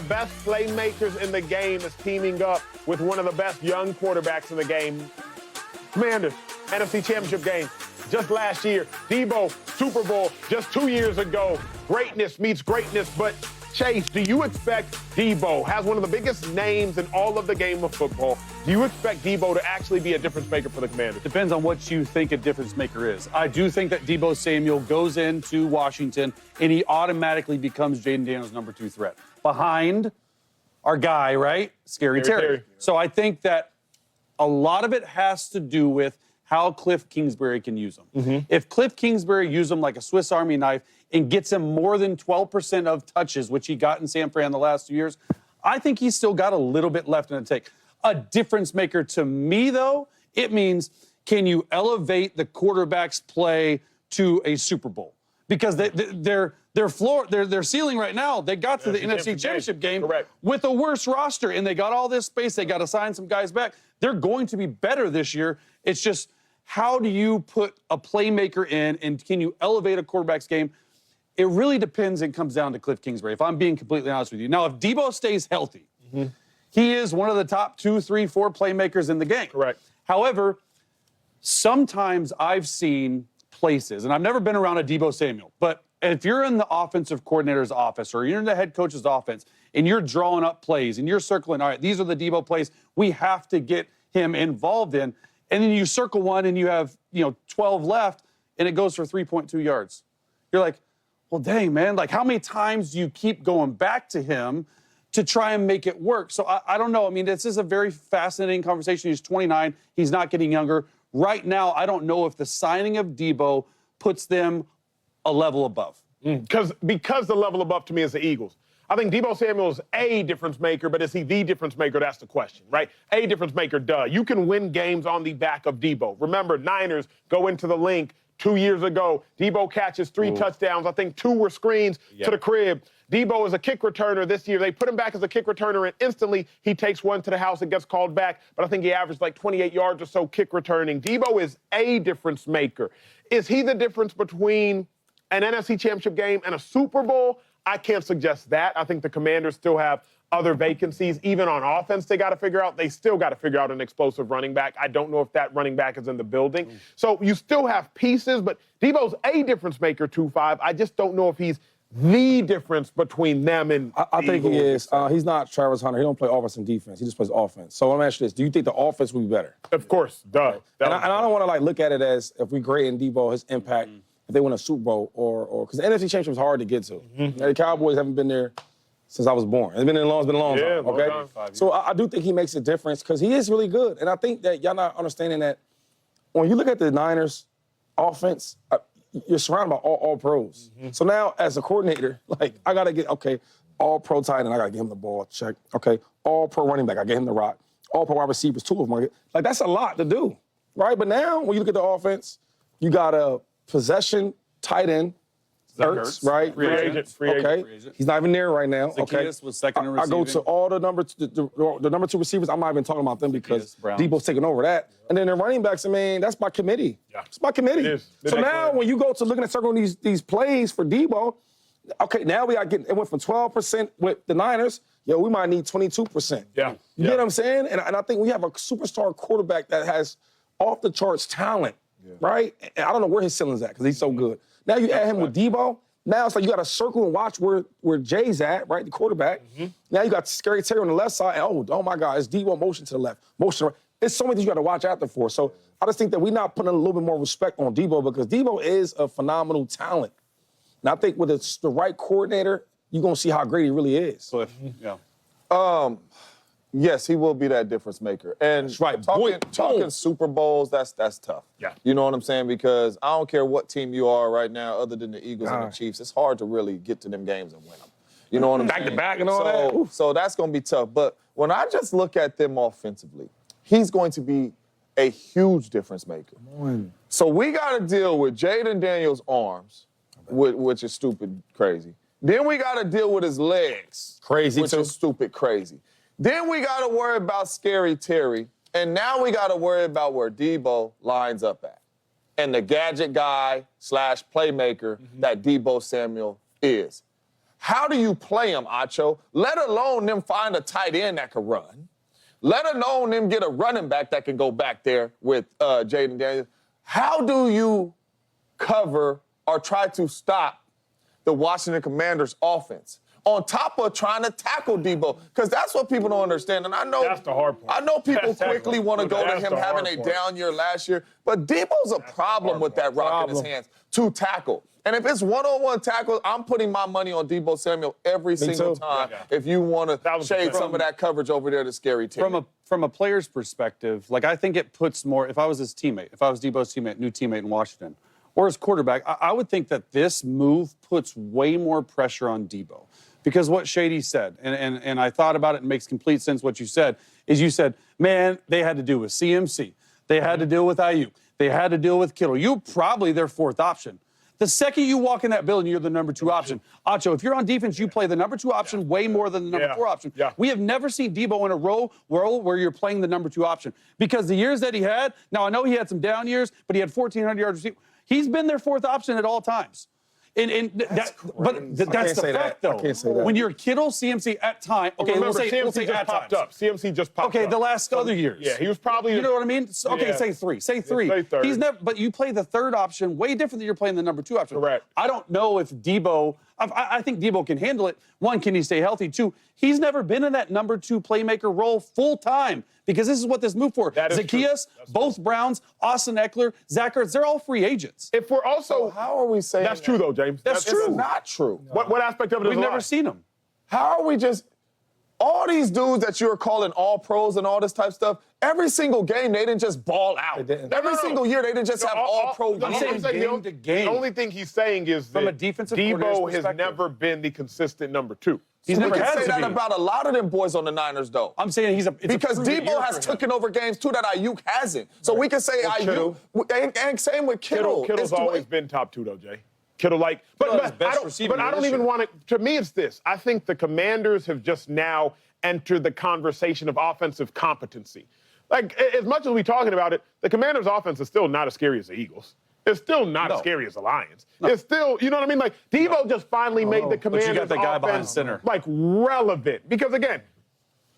best playmakers in the game is teaming up with one of the best young quarterbacks in the game. Commanders, NFC Championship game just last year. Deebo, Super Bowl just 2 years ago. Greatness meets greatness. But, Chase, do you expect Deebo, has one of the biggest names in all of the game of football, do you expect Deebo to actually be a difference maker for the Commanders? Depends on what you think a difference maker is. I do think that Deebo Samuel goes into Washington and he automatically becomes Jaden Daniels' number 2 threat. Behind our guy, right? Scary Terry. So I think that a lot of it has to do with how Cliff Kingsbury can use him. If Cliff Kingsbury uses him like a Swiss Army knife and gets him more than 12% of touches, which he got in San Fran the last 2 years, I think he's still got a little bit left in the tank. A difference maker to me, though, it means can you elevate the quarterback's play to a Super Bowl? Because their ceiling right now, they got to the NFC Championship game with a worse roster, and they got all this space. They got to sign some guys back. They're going to be better this year. It's just how do you put a playmaker in, and can you elevate a quarterback's game? It really depends and comes down to Cliff Kingsbury, if I'm being completely honest with you. Now, if Deebo stays healthy, he is one of the top 2, 3, 4 playmakers in the game. However, sometimes I've seen places, and I've never been around a Deebo Samuel, but if you're in the offensive coordinator's office or you're in the head coach's offense and you're drawing up plays and you're circling, all right, these are the Deebo plays we have to get him involved in, and then you circle one and you have 12 left and it goes for 3.2 yards. You're like, well, dang, man, like how many times do you keep going back to him to try and make it work? So I don't know. I mean, this is a very fascinating conversation. He's 29. He's not getting younger. Right now, I don't know if the signing of Deebo puts them a level above. Because the level above to me is the Eagles. I think Deebo Samuel is a difference maker, but is he the difference maker? That's the question, right? A difference maker, duh. You can win games on the back of Deebo. Remember, Niners go into the link 2 years ago. Deebo catches 3 touchdowns. I think 2 were screens to the crib. Deebo is a kick returner this year. They put him back as a kick returner, and instantly he takes one to the house and gets called back. But I think he averaged like 28 yards or so kick returning. Deebo is a difference maker. Is he the difference between an NFC Championship game and a Super Bowl? I can't suggest that. I think the Commanders still have other vacancies. Even on offense, they got to figure out. They still got to figure out an explosive running back. I don't know if that running back is in the building. So you still have pieces, but Deebo's a difference maker, 2-5. I just don't know if he's the difference between them and I think he is. He's not Travis Hunter. He don't play offense and defense. He just plays offense. So let me ask you this. Do you think the offense will be better? Of course. Duh. Okay. And I don't want to look at it as if we grade in Deebo, his impact, if they win a Super Bowl or because the NFC Championship is hard to get to. The Cowboys haven't been there since I was born. It's been a long time. Okay. So I do think he makes a difference because he is really good. And I think that y'all not understanding that when you look at the Niners offense, you're surrounded by all pros. So now as a coordinator, like I gotta get all pro tight end, I gotta get him the ball, check. Okay, all pro running back, I get him the rock. All pro wide receivers, 2 of them. Like that's a lot to do, right? But now when you look at the offense, you got a possession tight end, Ertz, right? Free agent. He's not even there right now. Zacchaeus was second in I go to all the number two receivers. I'm not even talking about them because Deebo's taking over that. And then the running backs, I mean, that's by committee. It's by committee. It is. So now when you go to looking at circling these plays for Deebo, now it went from 12% with the Niners. We might need 22%. You get what I'm saying? And I think we have a superstar quarterback that has off the charts talent, right? And I don't know where his ceiling's at because he's so good. Now you add him with Deebo. Now it's like you got to circle and watch where Jay's at, right, the quarterback. Now you got Scary Terry on the left side. And oh my God, it's Deebo motion to the left, motion to the right. It's so many things you got to watch out for. So I just think that we're not putting a little bit more respect on Deebo because Deebo is a phenomenal talent. And I think with the right coordinator, you're going to see how great he really is. Cliff, Yes, he will be that difference maker. And that's right. Talking Super Bowls, that's tough. You know what I'm saying? Because I don't care what team you are right now, other than the Eagles and the Chiefs, it's hard to really get to them games and win them. You know what I'm saying? Back to back and all that. So that's going to be tough. But when I just look at them offensively, he's going to be a huge difference maker. So we got to deal with Jaden Daniels' arms, which is stupid crazy. Then we got to deal with his legs. Crazy, which is stupid crazy. Then we got to worry about Scary Terry. And now we got to worry about where Deebo lines up at. And the gadget guy / playmaker that Deebo Samuel is. how do you play them, Acho? Let alone them find a tight end that can run. Let alone them get a running back that can go back there with Jaden Daniels. How do you cover or try to stop the Washington Commanders offense on top of trying to tackle Deebo? Because that's what people don't understand. And I know that's the hard part. I know people quickly want to go to him having a down year last year, but Deebo's a problem with that rock in his hands to tackle. And if it's one-on-one tackle, I'm putting my money on Deebo Samuel every single time if you want to shade some of that coverage over there to Scary Terry. From a player's perspective, like I think it puts more, if I was his teammate, if I was Deebo's teammate, new teammate in Washington, or his quarterback, I would think that this move puts way more pressure on Deebo. Because what Shady said, and I thought about it, and it makes complete sense what you said, is you said, man, they had to deal with CMC. They had to deal with Ayuk. They had to deal with Kittle. You probably their fourth option. The second you walk in that building, you're the number 2 option. Acho, if you're on defense, you play the number 2 option way more than the number 4 option. Yeah. We have never seen Deebo in a role where you're playing the number 2 option. Because the years that he had, now I know he had some down years, but he had 1,400 yards receiving. He's been their fourth option at all times. That's the fact, though. I can't say that. When you're Kittle, CMC at time, okay, Remember, we'll say CMC just at popped times. up. CMC just popped up. Okay, the last other years. Yeah, he was probably. You know what I mean? Okay, Yeah. say 3. Say 3. say third. He's never. But you play the third option way different than you're playing the number 2 option. Correct. I don't know if Deebo. I think Deebo can handle it. 1, can he stay healthy? 2, he's never been in that number 2 playmaker role full time because this is what this move for. That is Zacchaeus, both Browns, Austin Eckler, Zach Ertz, they're all free agents. If we're also, how are we saying that's true though, James. That's true. It's not true. What aspect of it is We've a never lie? seen him. How are we just all these dudes that you're calling all pros and all this type of stuff? Every single game they didn't just ball out. Every single year they didn't just have all pro I'm games. saying game to game. The only thing he's saying is From that a defensive Deebo coordinator's has perspective. never been the consistent number 2. He's We never can had say to that be. about a lot of them boys on the Niners, though. I'm saying it's Because a proven year Deebo has for him. taken over games too that Ayuk hasn't. So we can say Kittle. Ayuk, and same with Kittle. Kittle's always been top 2 though, Jay. Kittle Kittle has best receiving I don't this even year. want to. To me, it's this. I think the Commanders have just now entered the conversation of offensive competency. Like as much as we're talking about it, the Commanders' offense is still not as scary as the Eagles. It's still not as scary as the Lions. It's still, you know what I mean? Like Deebo just finally made the Commanders' But you got the guy behind offense center. like relevant because again,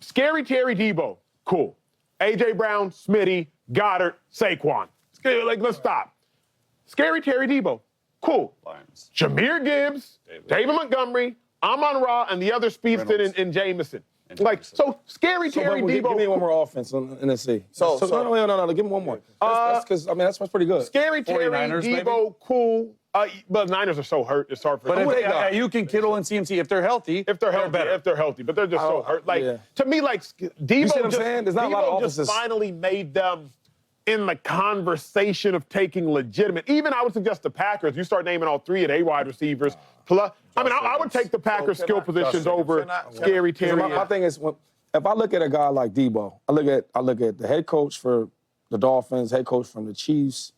Scary Terry Deebo, cool. AJ Brown, Smitty, Goddard, Saquon. Like let's stop. Scary Terry Deebo, cool. Lions. Jameer Gibbs, David Montgomery, Amon-Ra, and the other speedster in Jameson. Like, so Scary Terry Give Deebo. me one more offense in NSC. So- No, give me one more. That's because, I mean, that's pretty good. Scary Terry 49ers, Deebo, cool. But Niners are so hurt, it's hard for But them. if you can Kittle and CMC, if they're healthy, If they're healthy, better. but they're just so hurt. Like yeah. to me, like see Deebo what I'm just, saying? There's not a lot of Deebo just offenses. finally made them in the conversation of taking legitimate. Even I would suggest the Packers. You start naming all 3 of their wide receivers. Plus, I mean, I would take the Packers skill positions over Scary Terry. My thing is, if I look at a guy like Deebo, I look at the head coach for the Dolphins, head coach from the Chiefs,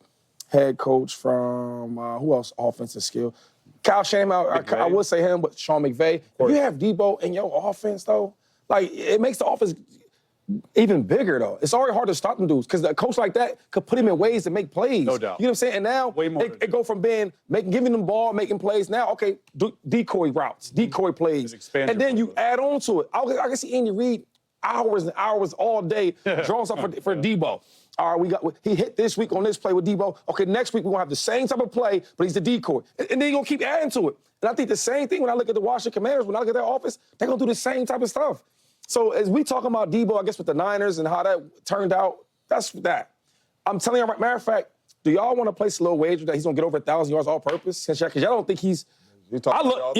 head coach from who else? Offensive skill. Kyle Shanahan, I would say him, but Sean McVay. If you have Deebo in your offense, though, like it makes the offense even bigger, though. It's already hard to stop them dudes because a coach like that could put him in ways to make plays. No doubt. You know what I'm saying? And now Way more it go from being giving them ball, making plays. Now, okay, decoy routes, decoy plays, expand and your then you playbook. add on to it. I can see Andy Reid hours and hours all day drawing stuff for Deebo. All right, he hit this week on this play with Deebo. Okay, next week we're gonna have the same type of play, but he's the decoy, and then you're gonna keep adding to it. And I think the same thing when I look at the Washington Commanders, when I look at their offense, they're gonna do the same type of stuff. So as we talking about Deebo, I guess with the Niners and how that turned out, that's that. I'm telling you, matter of fact, do y'all want to place a little wager that he's gonna get over 1,000 yards all purpose? Because y'all don't think he's. I love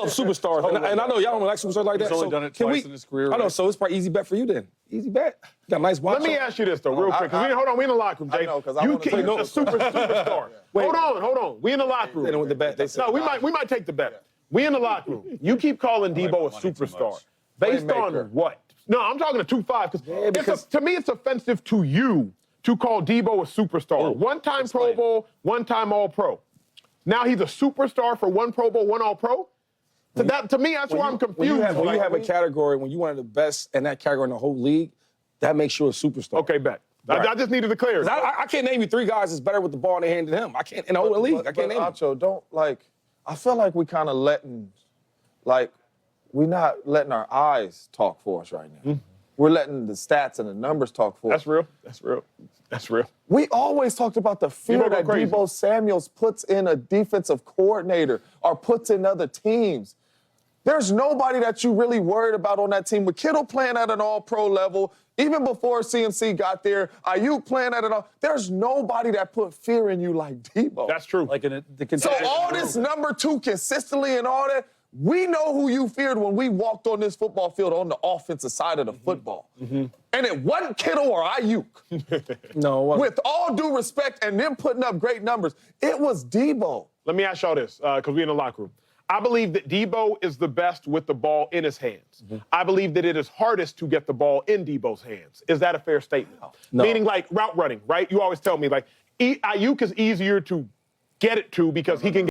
superstars, and I know y'all don't like superstars like that. He's only so done it can twice in his career, I know, right? so it's probably easy bet for you then. Easy bet. You got a nice watch. Let me ask you this though, real quick. Hold on, we in the locker room, Jay. I know, 'cause I you wanna say keep no. a superstar. Hold on. We in the locker room. They don't want the bet. They said, No, we might take the bet. We in the locker room. You keep calling Deebo a superstar. Based on Playmaker. what? No, I'm talking to 2-5 because- to me it's offensive to you to call Deebo a superstar. One-time Pro Bowl, one-time All-Pro. Now he's a superstar for 1 Pro Bowl, 1 All-Pro. To me, that's where I'm confused. When you have a category, when you're one of the best in that category in the whole league, that makes you a superstar. Okay, bet. Right. I just needed to clear it. I can't name you 3 guys that's better with the ball in their hand than him. I can't in the whole league. I can't name you. Acho, I feel like we kind of letting like, we're not letting our eyes talk for us right now. We're letting the stats and the numbers talk for us. That's real. That's real. That's real. We always talked about the fear Deebo go that crazy. Deebo Samuel puts in a defensive coordinator or puts in other teams. There's nobody that you really worried about on that team. With Kittle playing at an all-pro level, even before CMC got there, Ayuk playing at an all, there's nobody that put fear in you like Deebo. That's true. Like the So all this number 2 consistently and all that, we know who you feared when we walked on this football field on the offensive side of the football. And it wasn't Kittle or Ayuk. No, it wasn't. With all due respect and them putting up great numbers, it was Deebo. Let me ask y'all this, because we're in the locker room. I believe that Deebo is the best with the ball in his hands. I believe that it is hardest to get the ball in Deebo's hands. Is that a fair statement? No. Meaning like route running, right? You always tell me like Ayuk is easier to get it to because he can